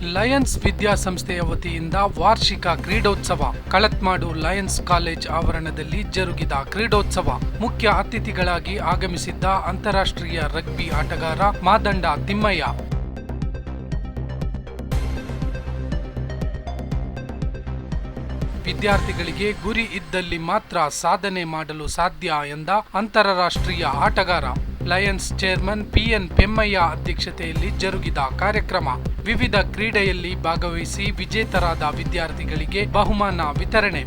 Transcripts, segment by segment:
Lions ವಿದ್ಯಾಸಂಸ್ಥೆಯ ವತಿಯಿಂದ ವಾರ್ಷಿಕ ಕ್ರೀಡೋತ್ಸವ ಕಳತ್ಮಾಡು ಲಯನ್ಸ್ ಕಾಲೇಜ್ ಆವರಣದಲ್ಲಿ ಜರುಗಿದ ಕ್ರೀಡೋತ್ಸವ ಮುಖ್ಯ ಅತಿಥಿಗಳಾಗಿ ಆಗಮಿಸಿದ್ದ ಅಂತಾರಾಷ್ಟ್ರೀಯ ರಗ್ಬಿ ಆಟಗಾರ ಮಾದಂಡ ತಿಮ್ಮಯ್ಯ. ವಿದ್ಯಾರ್ಥಿಗಳಿಗೆ ಗುರಿ ಇದ್ದಲ್ಲಿ ಮಾತ್ರ ಸಾಧನೆ ಮಾಡಲು ಸಾಧ್ಯ ಎಂದ ಅಂತಾರಾಷ್ಟ್ರೀಯ ಆಟಗಾರ. ಲಯನ್ಸ್ ಚೇರ್ಮನ್ ಪಿಎನ್ ಪೆಮ್ಮಯ್ಯ ಅಧ್ಯಕ್ಷತೆಯಲ್ಲಿ ಜರುಗಿದ ಕಾರ್ಯಕ್ರಮ. ವಿವಿಧ ಕ್ರೀಡೆಯಲ್ಲಿ ಭಾಗವಹಿಸಿ ವಿಜೇತರಾದ ವಿದ್ಯಾರ್ಥಿಗಳಿಗೆ ಬಹುಮಾನ ವಿತರಣೆ.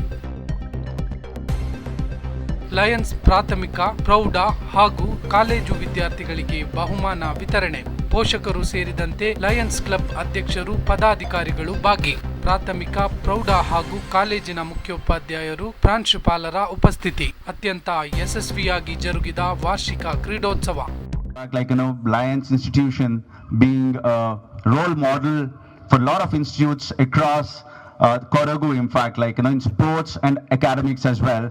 ಲಯನ್ಸ್ ಪ್ರಾಥಮಿಕ, ಪ್ರೌಢ ಹಾಗೂ ಕಾಲೇಜು ವಿದ್ಯಾರ್ಥಿಗಳಿಗೆ ಬಹುಮಾನ ವಿತರಣೆ. ಪೋಷಕರು ಸೇರಿದಂತೆ ಲಯನ್ಸ್ ಕ್ಲಬ್ ಅಧ್ಯಕ್ಷರು, ಪದಾಧಿಕಾರಿಗಳು ಭಾಗಿ. ಪ್ರಾಥಮಿಕ, ಪ್ರೌಢ ಹಾಗೂ ಕಾಲೇಜಿನ ಮುಖ್ಯೋಪಾಧ್ಯಾಯರು, ಪ್ರಾಂಶುಪಾಲರ ಉಪಸ್ಥಿತಿ. ಅತ್ಯಂತ ಯಶಸ್ವಿಯಾಗಿ ಜರುಗಿದ ವಾರ್ಷಿಕ ಕ್ರೀಡೋತ್ಸವ. Lions institution being a role model for a lot of institutes across Kodagu, in fact, in sports and academics as well.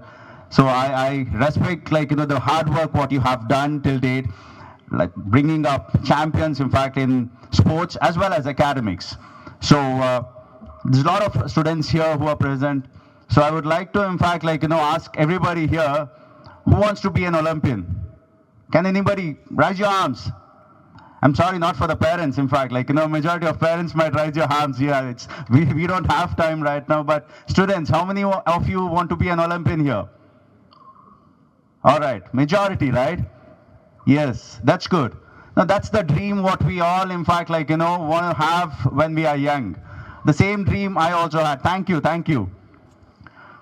So I respect the hard work what you have done till date, like bringing up champions, in fact, in sports as well as academics. So there's a lot of students here who are present. So I would like to, in fact, ask everybody here who wants to be an Olympian. Can anybody raise your arms? I'm sorry, not for the parents, in fact, majority of parents might raise your arms. Yeah, we don't have time right now, but students, how many of you want to be an Olympian here? All right, majority, right? Yes, that's good. Now that's the dream what we all, in fact, want to have when we are young. The same dream I also had. Thank you.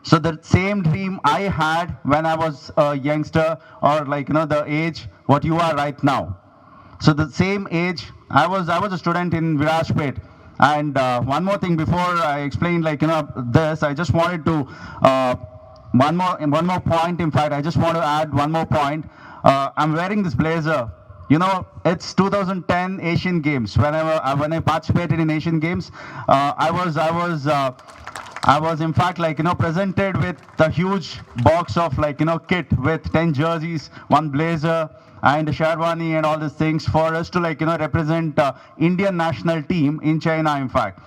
So the same dream I had when I was a youngster, or the age what you are right now. So the same age, I was a student in Virajpet. And one more thing before I explain this, I just wanted to one more point. In fact, I just want to add one more point. I'm wearing this blazer. It's 2010 Asian Games. When I participated in Asian Games, I was in fact presented with a huge box of kit with 10 jerseys, one blazer and a sherwani and all these things for us to represent Indian national team in China, in fact.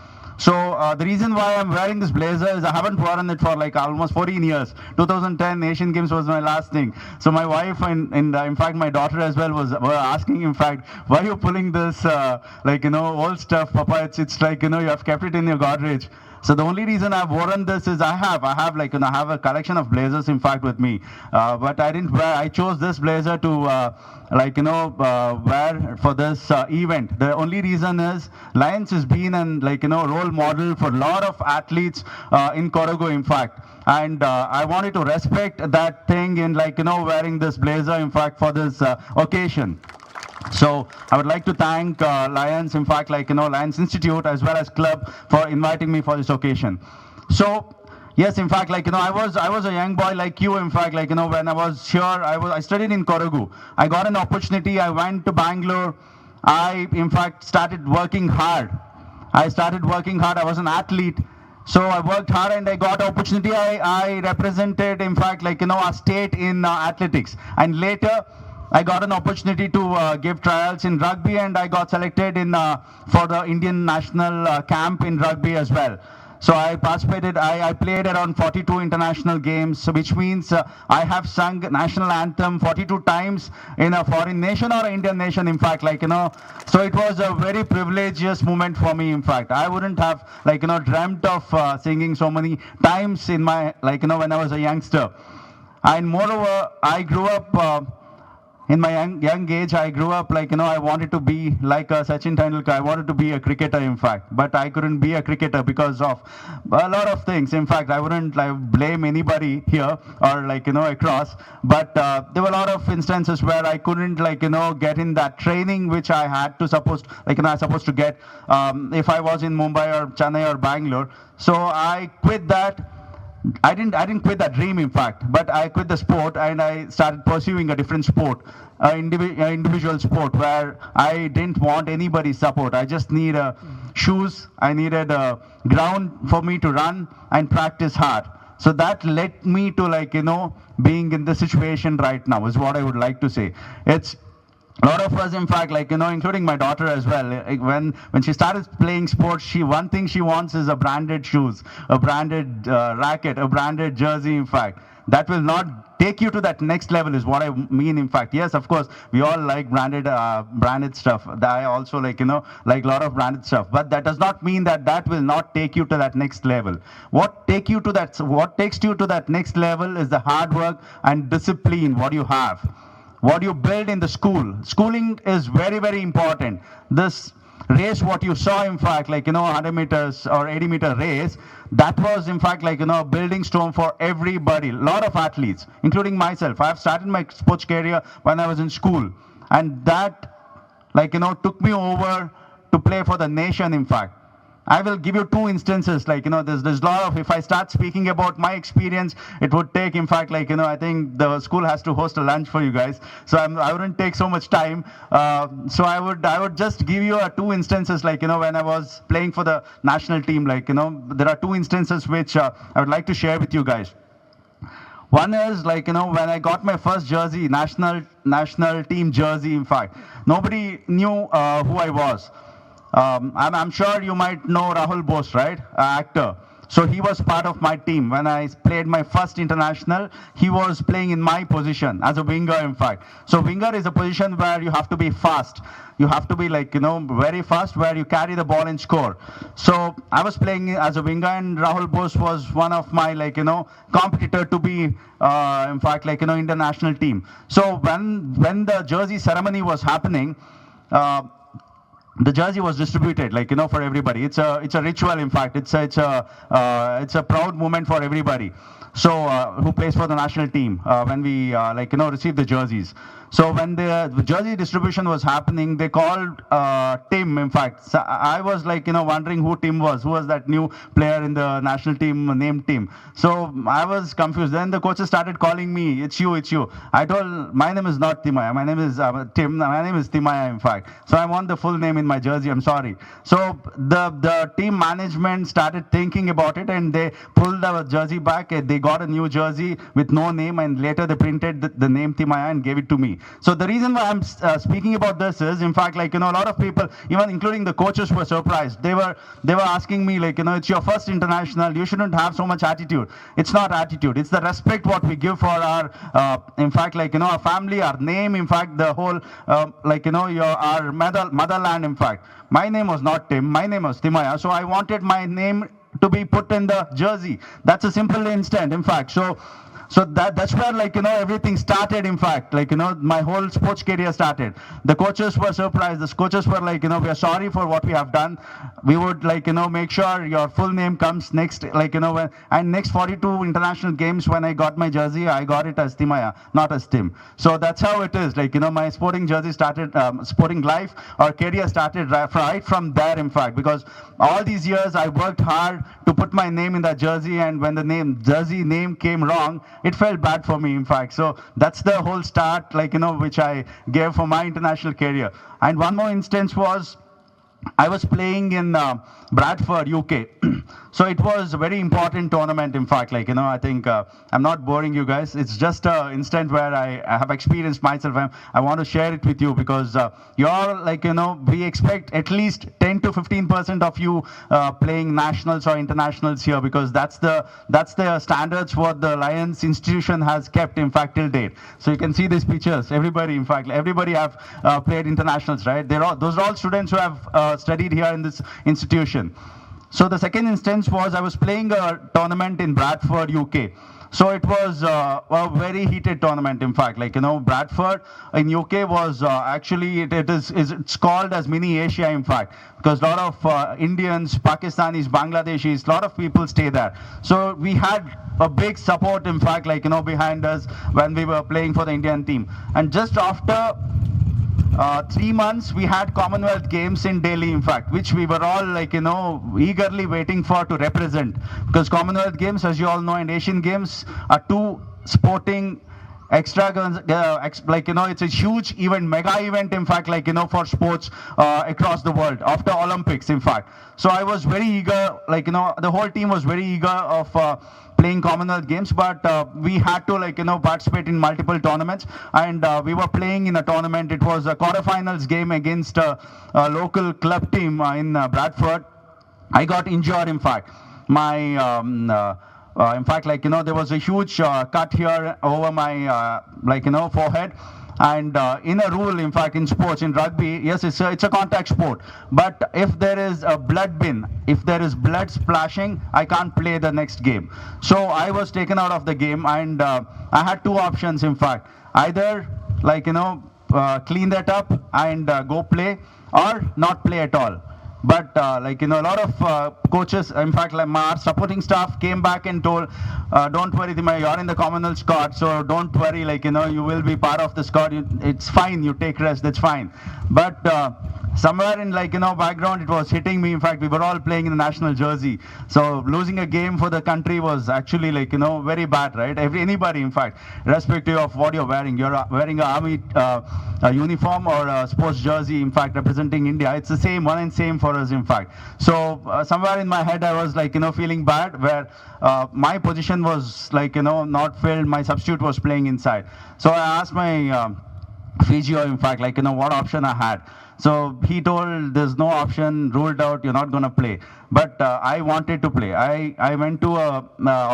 So the reason why I'm wearing this blazer is I haven't worn it for almost 14 years. 2010 Asian Games was my last thing. So my wife and in fact my daughter as well were asking, in fact, why are you pulling this old stuff, Papa? It's you have kept it in your Godrej. So the only reason I've worn this is I have a collection of blazers, in fact, with me. But I didn't wear. I chose this blazer to wear for this event. The only reason is Lions has been an role model for a lot of athletes in Kodagu, in fact. And I wanted to respect that thing in wearing this blazer, in fact, for this occasion. So I would like to thank Lions, in fact, Lions Institute as well as club for inviting me for this occasion. So yes, in fact, I was a young boy like you, in fact, when I was here, I studied in Kodagu. I got an opportunity. I went to Bangalore. I, in fact, started working hard. I was an athlete. So I worked hard and I got opportunity. I represented, in fact, our state in athletics. And later, I got an opportunity to give trials in rugby, and I got selected for the Indian national camp in rugby as well. So I participated. I played around 42 international games, which means I have sung national anthem 42 times in a foreign nation or an Indian nation, in fact, So it was a very privilegious moment for me, in fact. I wouldn't have dreamt of singing so many times in my when I was a youngster. And moreover, I grew up. In my young age, I grew up I wanted to be like Sachin Tendulkar. I wanted to be a cricketer, in fact, but I couldn't be a cricketer because of a lot of things. In fact, I wouldn't blame anybody here or across, but there were a lot of instances where I couldn't get in that training which I had to I supposed to get if I was in Mumbai or Chennai or Bangalore. So I quit that. I didn't quit that dream, in fact, but I quit the sport and I started pursuing a different sport, individual sport where I didn't want anybody's support. I just need shoes. I needed a ground for me to run and practice hard. So that led me to being in the situation right now, is what I would like to say. A lot of us, in fact, including my daughter as well, when she started playing sports, one thing she wants is a branded shoes, a branded racket, a branded jersey, in fact. That will not take you to that next level is what I mean, in fact. Yes, of course, we all like branded stuff. I also like a lot of branded stuff, but that does not mean that will not take you to that next level. What takes you to that next level is the hard work and discipline what you have, what you build in the school. Schooling is very, very important. This race, what you saw, in fact, 100 meters or 80-meter race, that was, in fact, a building stone for everybody. A lot of athletes, including myself. I've started my sports career when I was in school, and that, took me over to play for the nation, in fact. I will give you two instances, there's a lot of, if I start speaking about my experience, it would take, in fact, I think the school has to host a lunch for you guys, so I wouldn't take so much time. So I would just give you two instances, when I was playing for the national team, there are two instances which I would like to share with you guys. One is when I got my first jersey, national team jersey, in fact, nobody knew who I was. I'm sure you might know Rahul Bose, right? Actor. So he was part of my team. When I played my first international, he was playing in my position as a winger, in fact. So winger is a position where you have to be fast. You have to be very fast, where you carry the ball and score. So I was playing as a winger, and Rahul Bose was one of my competitor to be in fact international team. So when the jersey ceremony was happening, the jersey was distributed for everybody. It's a ritual, in fact. It's a proud moment for everybody, so who plays for the national team, when we receive the jerseys. So when the jersey distribution was happening, they called Tim, in fact. So I was wondering who Tim was, who was that new player in the national team named Tim. So I was confused. Then the coaches started calling me, it's you. I told, my name is not Timaya, my name is Tim, my name is Timaya, in fact. So I want the full name in my jersey, I'm sorry. So the team management started thinking about it, and they pulled the jersey back. They got a new jersey with no name, and later they printed the name Timaya and gave it to me. So the reason why I'm speaking about this is, in fact, a lot of people, even including the coaches, were surprised. They were asking me, it's your first international, you shouldn't have so much attitude. It's not attitude, it's the respect what we give for our, in fact, our family, our name, in fact, the whole, our motherland, in fact. My name was not Tim, my name was Timaya, so I wanted my name to be put in the jersey. That's a simple instant, in fact. So that's where everything started, in fact. My whole sports career started. The coaches were surprised. The coaches were we are sorry for what we have done. We would make sure your full name comes next, and next 42 international games, when I got my jersey, I got it as Timaya, not as Tim. So that's how it is. My sporting jersey started, sporting life or career started right from there, in fact, because all these years I worked hard to put my name in that jersey, and when the jersey name came wrong, it felt bad for me, in fact. So that's the whole start, which I gave for my international career. And one more instance was, I was playing in Bradford, UK. So it was a very important tournament, in fact. I think I'm not boring you guys. It's just an instant where I have experienced myself. I want to share it with you, because you're we expect at least 10 to 15% of you playing nationals or internationals here, because that's the standards what the Lions institution has kept, in fact, till date. So you can see these pictures. Everybody, in fact, everybody have played internationals, right? Those are all students who have studied here in this institution. So the second instance was, I was playing a tournament in Bradford, UK. So it was a very heated tournament, in fact. Bradford in UK was actually, it's called as mini Asia, in fact, because a lot of Indians, Pakistanis, Bangladeshis, a lot of people stay there. So we had a big support, in fact, behind us when we were playing for the Indian team. And just after 3 months, we had Commonwealth Games in Delhi, in fact, which we were all eagerly waiting for to represent, because Commonwealth Games, as you all know, and Asian Games are two sporting like, it's a huge event, mega event, in fact, like, for sports across the world after Olympics, in fact. So I was very eager, like, the whole team was very eager of playing Commonwealth Games, but we had to, like, participate in multiple tournaments, and we were playing in a tournament. It was a quarterfinals game against a local club team in Bradford. I got injured, in fact. My in fact, like, there was a huge cut here over my, like, forehead. And in a rule, in fact, in sports, in rugby, yes, it's a contact sport. But if there is a blood bin, if there is blood splashing, I can't play the next game. So I was taken out of the game, and I had two options, in fact. Either, like, clean that up and go play, or not play at all. But like, a lot of coaches, in fact, like our supporting staff came back and told, don't worry, you're in the Commonwealth squad, so don't worry, like, you will be part of the squad. It's fine, you take rest, that's fine. But somewhere in, like, background, it was hitting me. In fact, we were all playing in the national jersey. So losing a game for the country was actually, like, very bad, right? Anybody, in fact, irrespective of what you're wearing an army a uniform or a sports jersey, in fact, representing India, it's the same, one and same for us, in fact. So somewhere in my head, I was, like, feeling bad, where my position was, like, not filled. My substitute was playing inside. So I asked my physio, in fact, like, what option I had. So he told, there's no option, ruled out, you're not going to play. But I wanted to play. I went to a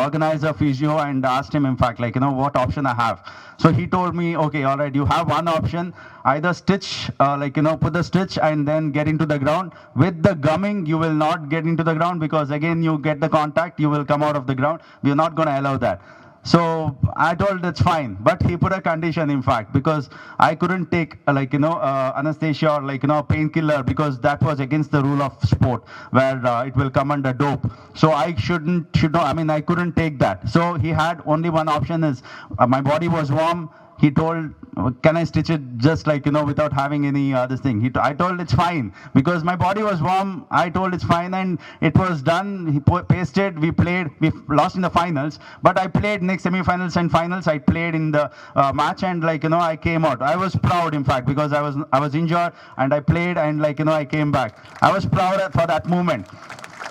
organizer, physio, and asked him, in fact, like, what option I have. So he told me, okay, all right, you have one option, either stitch, like, put the stitch and then get into the ground. With the gumming, you will not get into the ground, because again, you get the contact, you will come out of the ground. We're not going to allow that. So I told that's fine, but he put a condition, in fact, because I couldn't take like, anesthesia or, like, painkiller, because that was against the rule of sport, where it will come under dope. So I I couldn't take that. So he had only one option, is my body was warm. He told, can I stitch it just, like, without having any this thing? I told it's fine, because my body was warm. I told it's fine, and it was done. He pasted, we played, we lost in the finals, but I played next semi-finals and finals. I played in the match, and, like, I came out. I was proud, in fact, because I was injured, and I played, and, like, I came back. I was proud for that moment.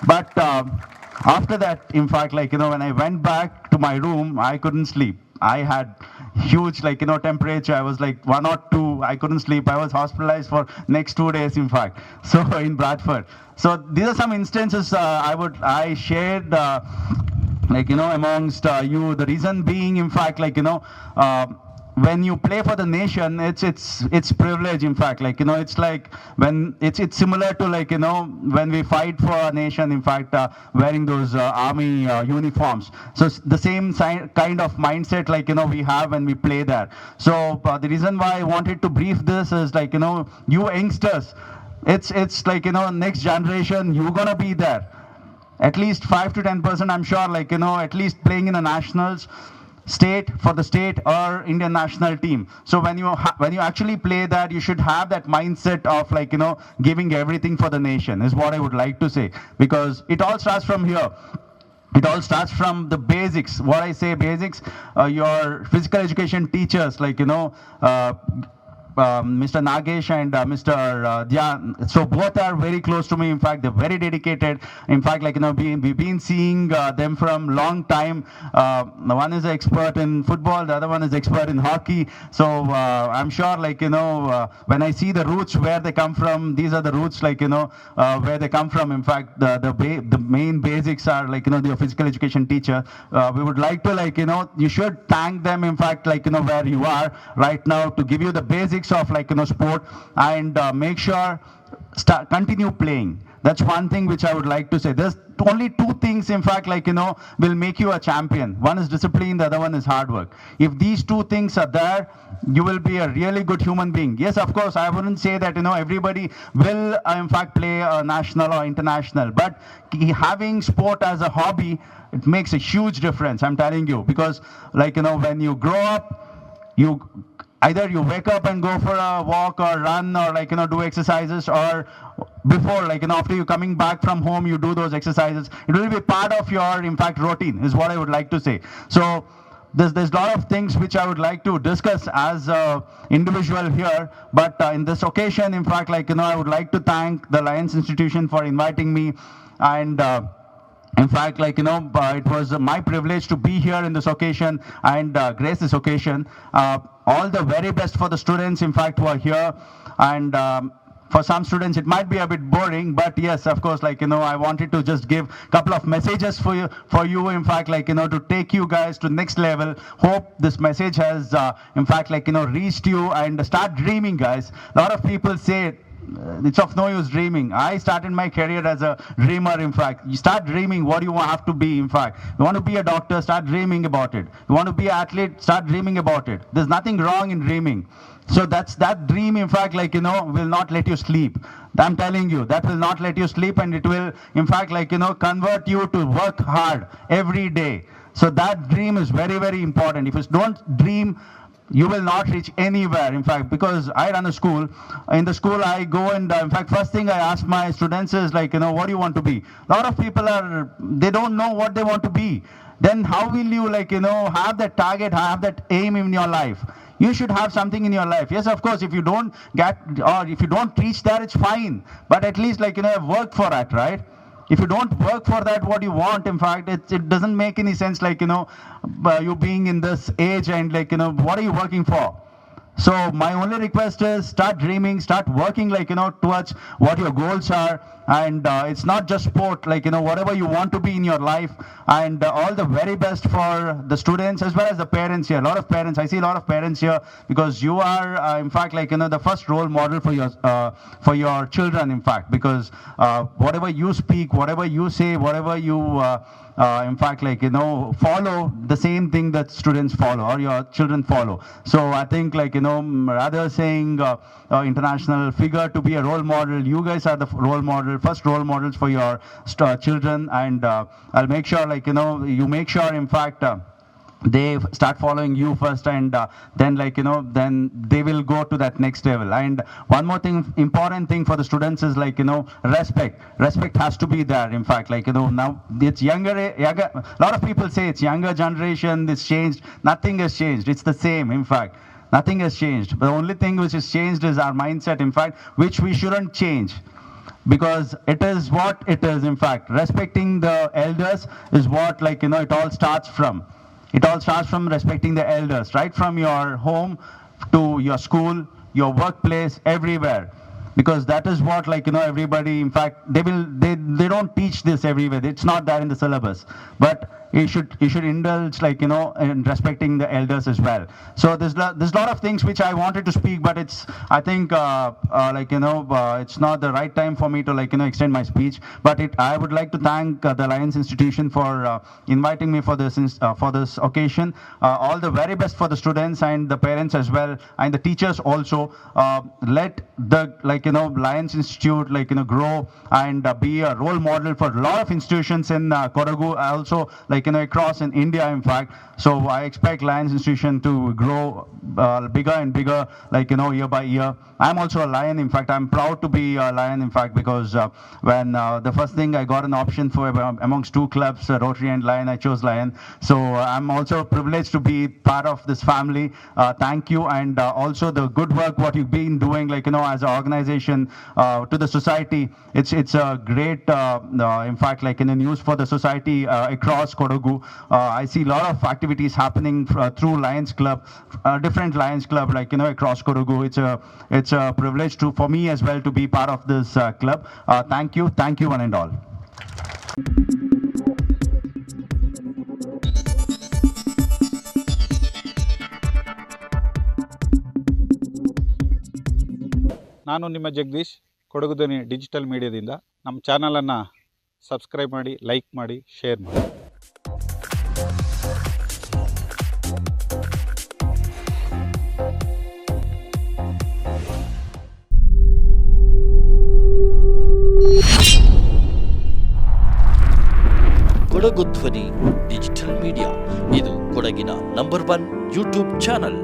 But after that, in fact, like, when I went back to my room, I couldn't sleep. I had huge, like, temperature. I was like 102. I couldn't sleep. I was hospitalized for next 2 days, in fact. So in Bradford. So these are some instances I shared, like, amongst you. The reason being, in fact, like, when you play for the nation, it's privilege, in fact, like, it's like when it's similar to, like, when we fight for a nation, in fact, wearing those army uniforms. So the same kind of mindset, like, we have when we play there. So the reason why I wanted to brief this is, like, you youngsters, it's like, next generation, you're gonna be there. At least 5 to 10%, I'm sure, like, at least playing in the nationals, for the state or Indian national team. So when you actually play that, you should have that mindset of, like, giving everything for the nation, is what I would like to say, because it all starts from here. It all starts from the basics. What I say basics, your physical education teachers, like, Mr. Nagesh and Mr. Dhyan. So both are very close to me. In fact, they're very dedicated. In fact, like, we've been seeing them from long time. One is an expert in football, the other one is expert in hockey. So I'm sure, like, when I see the roots where they come from, these are the roots, like, where they come from. In fact, the main basics are, like, your physical education teacher. We would like to, like, you should thank them, in fact, like, where you are right now, to give you the basics of, like, sport, and make sure continue playing. That's one thing which I would like to say. There's only two things, in fact, like, will make you a champion. One is discipline, the other one is hard work. If these two things are there, you will be a really good human being. Yes, of course, I wouldn't say that, everybody will, in fact, play national or international, but having sport as a hobby, it makes a huge difference, I'm telling you, because, like, when you grow up, either you wake up and go for a walk or run, or, like, do exercises, or before, like, after you coming back from home, you do those exercises. It will be part of your, in fact, routine, is what I would like to say. So there's a lot of things which I would like to discuss as a individual here, but in this occasion, in fact, I would like to thank the Lions Institution for inviting me, and in fact, it was my privilege to be here in this occasion and grace this occasion. All the very best for the students, in fact, who are here, and for some students it might be a bit boring, but yes, of course, I wanted to just give a couple of messages for you, in fact, to take you guys to next level. Hope this message has in fact, reached you, and start dreaming, guys. A lot of people say it's of no use dreaming. I started my career as a dreamer, in fact. You start dreaming what you have to be, in fact. You want to be a doctor, start dreaming about it. You want to be an athlete, start dreaming about it. There's nothing wrong in dreaming. So that dream, in fact, will not let you sleep. I'm telling you, that will not let you sleep, and it will, in fact, convert you to work hard every day. So that dream is very, very important. If you don't dream, you will not reach anywhere, in fact, because I run a school. In the school I go, and in fact, first thing I ask my students is what do you want to be? A lot of people they don't know what they want to be. Then how will you have that target, have that aim in your life? You should have something in your life. Yes, of course, if you don't get, or if you don't reach there, it's fine. But at least work for that, right? If you don't work for that, what you want, in fact, it doesn't make any sense, you being in this age, and what are you working for? So my only request is start dreaming, start working, towards what your goals are. And it's not just sport, whatever you want to be in your life. And all the very best for the students as well as the parents here. A lot of parents, I see a lot of parents here, because you are, in fact, the first role model for your children, in fact, because whatever you speak, whatever you say, whatever you in fact, follow the same thing that students follow or your children follow. So I think, rather saying international figure to be a role model, you guys are the role model, first role models for your children, and I'll make sure, you make sure, in fact, they start following you first, and then then they will go to that next level. And one more thing, important thing for the students is respect has to be there, in fact. Now it's younger, a lot of people say it's younger generation, it's changed. Nothing has changed, it's the same, in fact. Nothing has changed. The only thing which has changed is our mindset, in fact, which we shouldn't change, because it is what it is. In fact, respecting the elders is what it all starts from. It all starts from respecting the elders, right from your home to your school, your workplace, everywhere. Because that is what everybody, in fact, they don't teach this everywhere. It's not there in the syllabus. But you should indulge in respecting the elders as well. So there's a lot of things which I wanted to speak, but I think it's not the right time for me to extend my speech. But I would like to thank the Lions Institution for inviting me for this occasion. All the very best for the students and the parents as well, and the teachers also. Let the Lions Institute grow and be a role model for a lot of institutions in Kodagu, also across in India, in fact. So I expect Lions Institution to grow bigger and bigger, year by year. I'm also a Lion, in fact. I'm proud to be a Lion, in fact, because when the first thing I got an option for amongst two clubs, Rotary and Lion, I chose Lion. So I'm also privileged to be part of this family. Thank you, and also the good work what you've been doing, as an organization to the society. It's a great, in fact, in the news for the society across Kodagu. I see a lot of activities happening through Lions Club, different Lions Club, across Kodagu. It's a privilege for me as well to be part of this club. Thank you, one and all. ನಾನು ನಿಮ್ಮ ಜಗದೀಶ್, ಕೊಡಗು ಧ್ವನಿ digital ಮೀಡಿಯಾದಿಂದ. ನಮ್ಮ ಚಾನಲನ್ನು subscribe ಮಾಡಿ, like ಮಾಡಿ, share ಮಾಡಿ. ಕೊಡಗು ಧ್ವನಿ digital media, ಇದು ಕೊಡಗಿನ ನಂಬರ್ 1 ಯೂಟ್ಯೂಬ್ ಚಾನಲ್.